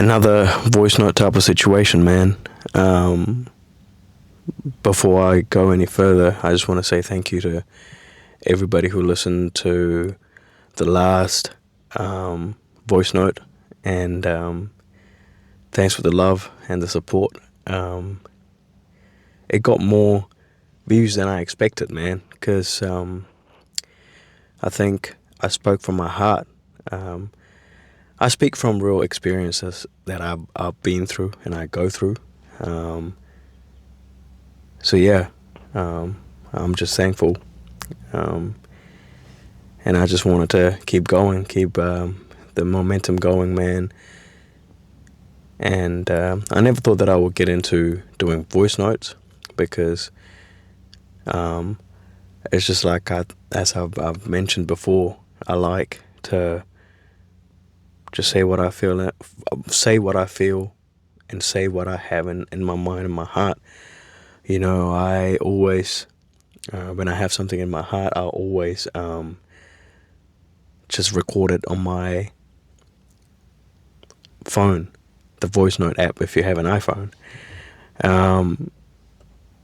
Another voice note type of situation, man. Before I go any further, I just want to say thank you to everybody who listened to the last voice note, and thanks for the love and the support. It got more views than I expected, man, because I think I spoke from my heart. I speak from real experiences that I've been through and I go through. So yeah, I'm just thankful, and I just wanted to keep going, keep the momentum going, man. And I never thought that I would get into doing voice notes, because it's just like as I've mentioned before, I like to just say what I feel, and say what I have in my mind and my heart. You know, I always, when I have something in my heart, I'll always just record it on my phone, the voice note app, if you have an iPhone.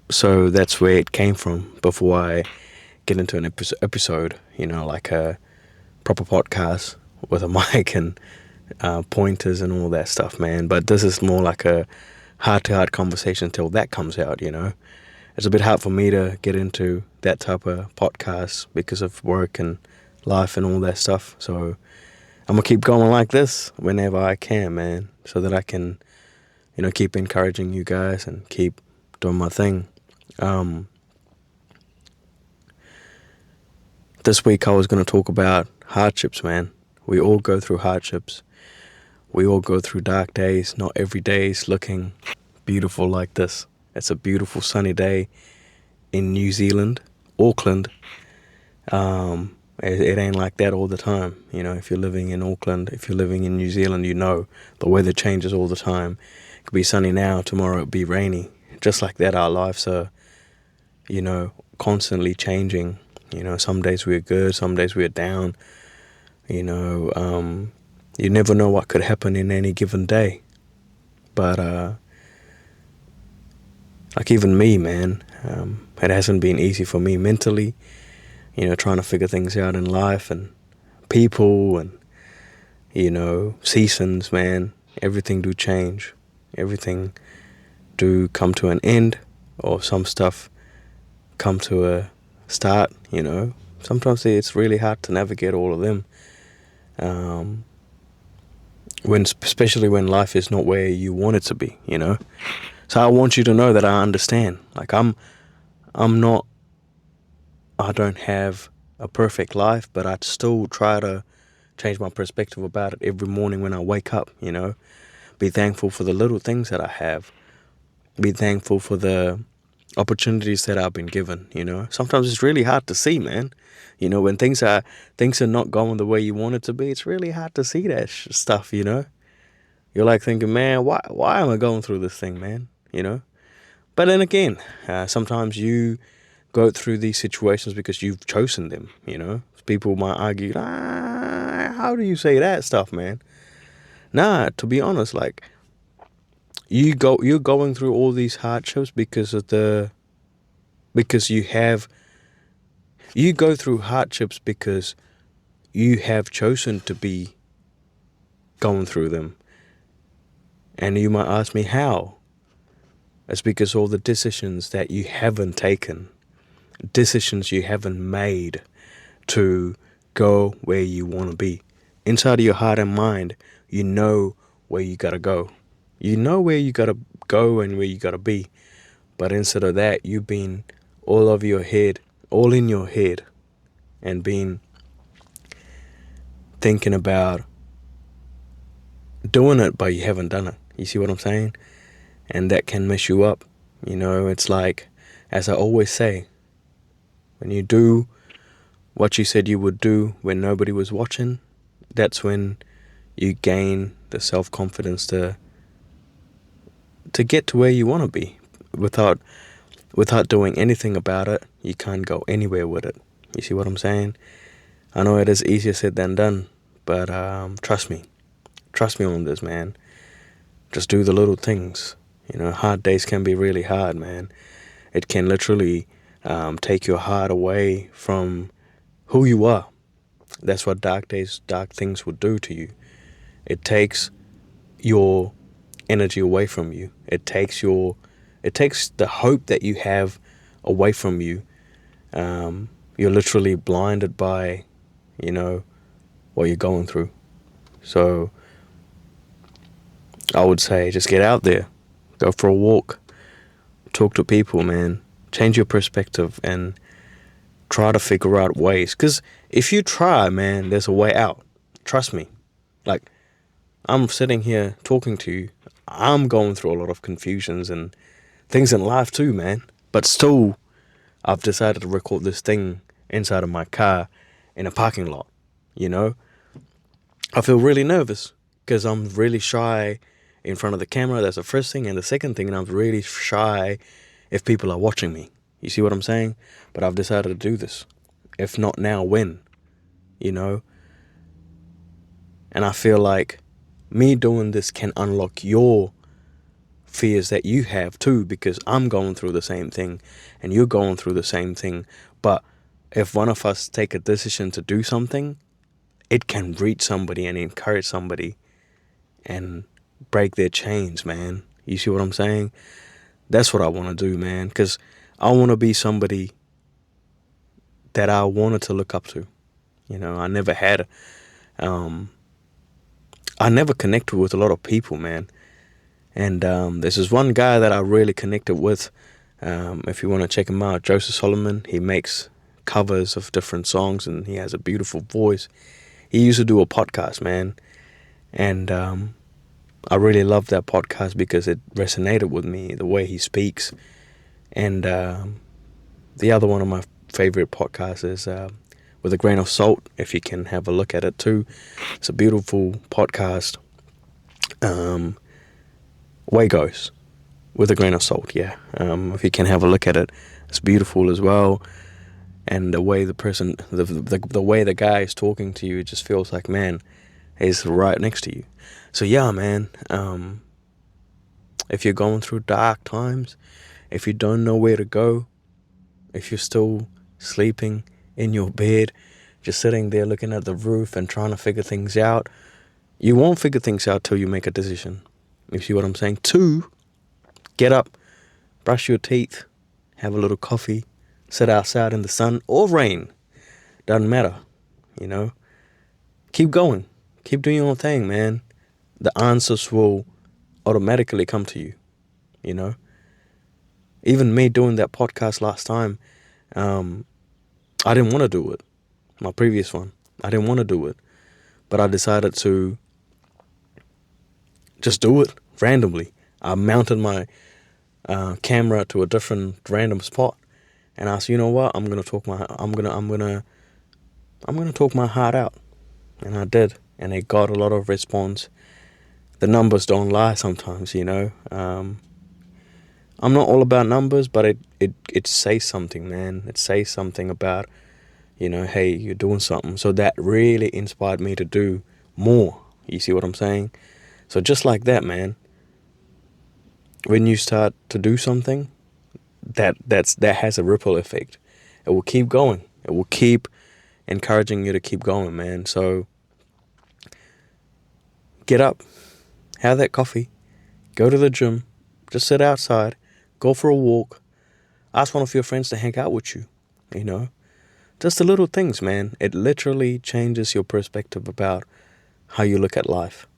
So that's where it came from before I get into an episode, you know, like a proper podcast with a mic and pointers and all that stuff, man. But this is more like a heart-to-heart conversation until that comes out, you know. It's a bit hard for me to get into that type of podcast because of work and life and all that stuff. So I'm going to keep going like this whenever I can, man, so that I can, you know, keep encouraging you guys and keep doing my thing. This week I was going to talk about hardships, man. We all go through hardships. We all go through dark days. Not every day is looking beautiful like this. It's a beautiful sunny day in New Zealand, Auckland. It ain't like that all the time. You know, if you're living in Auckland, if you're living in New Zealand, you know the weather changes all the time. It could be sunny now, tomorrow it'll be rainy. Just like that, our lives are, you know, constantly changing. You know, some days we're good, some days we're down. You know, you never know what could happen in any given day. But, like even me, man, it hasn't been easy for me mentally, you know, trying to figure things out in life and people and, you know, seasons, man. Everything do change. Everything do come to an end, or some stuff come to a start, you know. Sometimes it's really hard to navigate all of them. Especially when life is not where you want it to be, you know. So I want you to know that I understand. Like I don't have a perfect life, but I still try to change my perspective about it every morning when I wake up, you know. Be thankful for the little things that I have. Be thankful for the opportunities that I've been given, you know. Sometimes it's really hard to see, man. You know, when things are not going the way you want it to be, it's really hard to see that stuff, you know. You're like thinking, man, why am I going through this thing, man? You know. But then again, sometimes you go through these situations because you've chosen them, you know. People might argue, how do you say that stuff, man? Nah, to be honest, like, you're going through all these hardships because you go through hardships because you have chosen to be going through them. And you might ask me how. It's because all the decisions that you haven't taken, decisions you haven't made to go where you want to be. Inside of your heart and mind, you know where you got to go. You know where you got to go and where you got to be. But instead of that, you've been all in your head, and been thinking about doing it, but you haven't done it. You see what I'm saying? And that can mess you up. You know, it's like, as I always say, when you do what you said you would do when nobody was watching, that's when you gain the self-confidence to get to where you want to be. Without doing anything about it, you can't go anywhere with it. You see what I'm saying? I know it is easier said than done, but trust me on this, man. Just do the little things. Hard days can be really hard, man. It can literally take your heart away from who you are. That's what dark days, dark things would do to you. It takes your energy away from you. It takes the hope that you have away from you. You're literally blinded by, what you're going through. So I would say just get out there, go for a walk, talk to people, man. Change your perspective and try to figure out ways. Because if you try, man, there's a way out. Trust me. Like, I'm sitting here talking to you. I'm going through a lot of confusions and things in life too, man. But still, I've decided to record this thing inside of my car in a parking lot, I feel really nervous because I'm really shy in front of the camera. That's the first thing. And the second thing, I'm really shy if people are watching me. You see what I'm saying? But I've decided to do this. If not now, when? And I feel like me doing this can unlock your fears that you have too, because I'm going through the same thing and you're going through the same thing. But if one of us take a decision to do something, it can reach somebody and encourage somebody and break their chains, man. You see what I'm saying? That's what I want to do, man, because I want to be somebody that I wanted to look up to. I never had, I never connected with a lot of people, man. And there's this one guy that I really connected with. If you want to check him out, Joseph Solomon. He makes covers of different songs and he has a beautiful voice. He used to do a podcast, man. And I really loved that podcast because it resonated with me, the way he speaks. And the other one of my favorite podcasts is With a Grain of Salt, if you can have a look at it too. It's a beautiful podcast. Way Goes, With a Grain of Salt, yeah. If you can have a look at it, it's beautiful as well. And the way the way the guy is talking to you, it just feels like, man, he's right next to you. So yeah, man, if you're going through dark times, if you don't know where to go, if you're still sleeping in your bed, just sitting there looking at the roof and trying to figure things out, you won't figure things out till you make a decision. You see what I'm saying? 2, get up, brush your teeth, have a little coffee, sit outside in the sun or rain. Doesn't matter, Keep going. Keep doing your own thing, man. The answers will automatically come to you, Even me doing that podcast last time, I didn't want to do it. My previous one, I didn't want to do it. But I decided to just do it randomly. I mounted my camera to a different random spot, and I said, you know what? I'm gonna talk my heart out, and I did, and it got a lot of response. The numbers don't lie sometimes, I'm not all about numbers, but it says something, man. It says something about, hey, you're doing something. So that really inspired me to do more. You see what I'm saying? So just like that, man, when you start to do something, that has a ripple effect. It will keep going. It will keep encouraging you to keep going, man. So get up, have that coffee, go to the gym, just sit outside, go for a walk, ask one of your friends to hang out with you, Just the little things, man. It literally changes your perspective about how you look at life,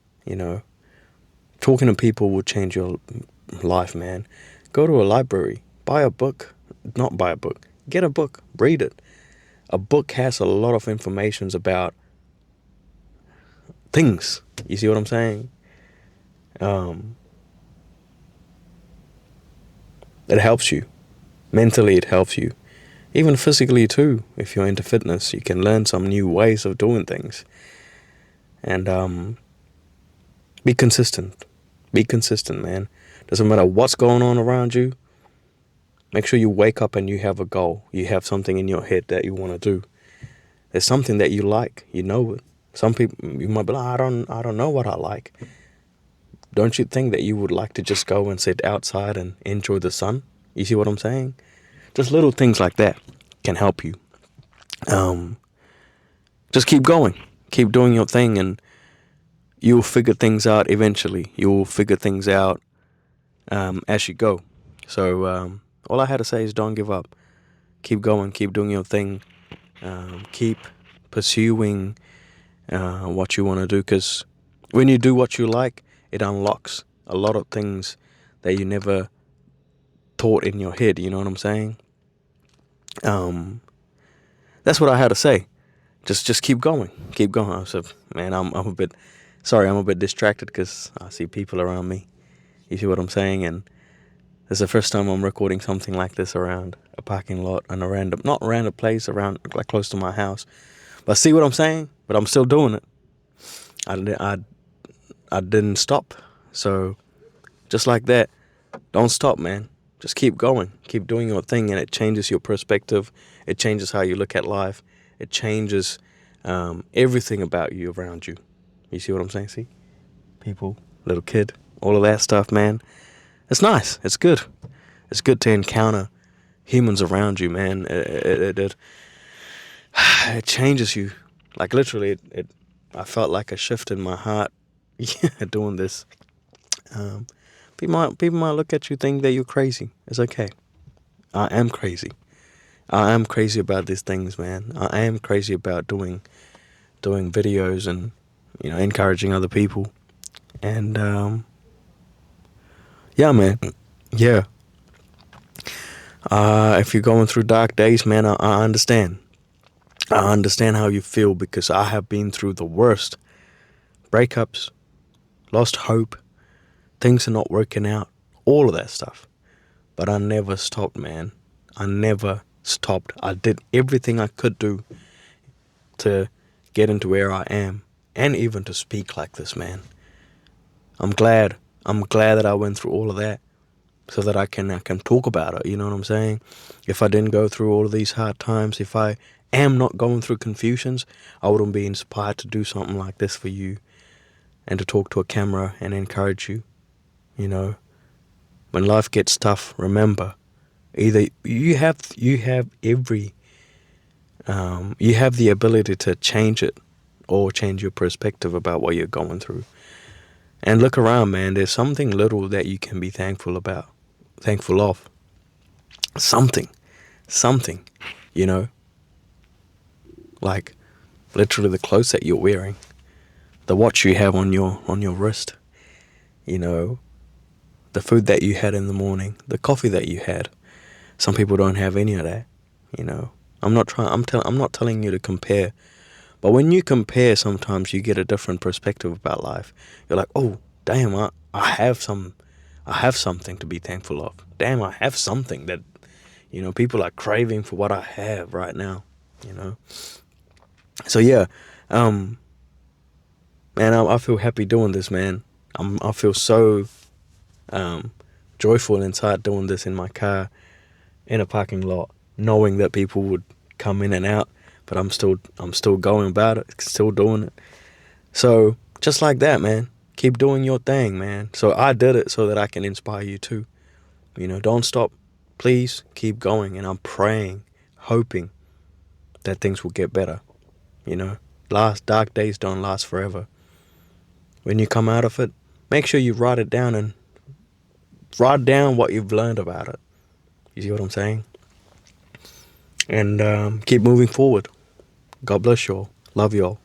Talking to people will change your life, man. Go to a library, buy a book, not buy a book, get a book, read it. A book has a lot of information about things. You see what I'm saying? It helps you. Mentally, it helps you. Even physically too. If you're into fitness, you can learn some new ways of doing things. And be consistent. Be consistent, man. Doesn't matter what's going on around you. Make sure you wake up and you have a goal. You have something in your head that you want to do. There's something that you like. You know it. Some people, you might be like, I don't know what I like. don't you think that you would like to just go and sit outside and enjoy the sun? You see what I'm saying? Just little things like that can help you. Just keep going. Keep doing your thing, and you'll figure things out eventually. You'll figure things out as you go. So all I had to say is don't give up. Keep going. Keep doing your thing. Keep pursuing what you want to do, because when you do what you like, it unlocks a lot of things that you never thought in your head. You know what I'm saying? That's what I had to say. Just keep going. Keep going. So, man, I'm a bit distracted because I see people around me. You see what I'm saying? And this is the first time I'm recording something like this around a parking lot and not a random place, around like close to my house. But see what I'm saying? But I'm still doing it. I didn't stop. So just like that, don't stop, man. Just keep going. Keep doing your thing, and it changes your perspective. It changes how you look at life. It changes everything about you around you. You see what I'm saying? See? People, little kid, all of that stuff, man. It's nice. It's good. It's good to encounter humans around you, man. It changes you. Like literally, I felt like a shift in my heart doing this. People might look at you, think that you're crazy. It's okay. I am crazy. I am crazy about these things, man. I am crazy about doing videos and, encouraging other people. And yeah, man. Yeah. If you're going through dark days, man, I understand. I understand how you feel, because I have been through the worst. Breakups, lost hope, things are not working out, all of that stuff. But I never stopped, man. I never stopped. I did everything I could do to get into where I am, and even to speak like this, man. I'm glad that I went through all of that, so that I can talk about it. You know what I'm saying? If I didn't go through all of these hard times, if I am not going through confusions, I wouldn't be inspired to do something like this for you, and to talk to a camera and encourage you. When life gets tough, remember, either you have the ability to change it, or change your perspective about what you're going through. And look around, man. There's something little that you can be thankful of. Something, like literally the clothes that you're wearing, the watch you have on your wrist, the food that you had in the morning, the coffee that you had. Some people don't have any of that. I'm not telling you to compare, but when you compare, sometimes you get a different perspective about life. You're like, oh, damn, I have something to be thankful of. Damn, I have something that, people are craving for what I have right now, So yeah, man, I feel happy doing this, man. I feel so joyful inside doing this in my car, in a parking lot, knowing that people would come in and out, but I'm still going about it, still doing it. So just like that, man, keep doing your thing, man. So I did it so that I can inspire you too. Don't stop. Please keep going. And I'm praying, hoping that things will get better. Dark days don't last forever. When you come out of it, make sure you write it down, and write down what you've learned about it. You see what I'm saying? And keep moving forward. God bless you all. Love you all.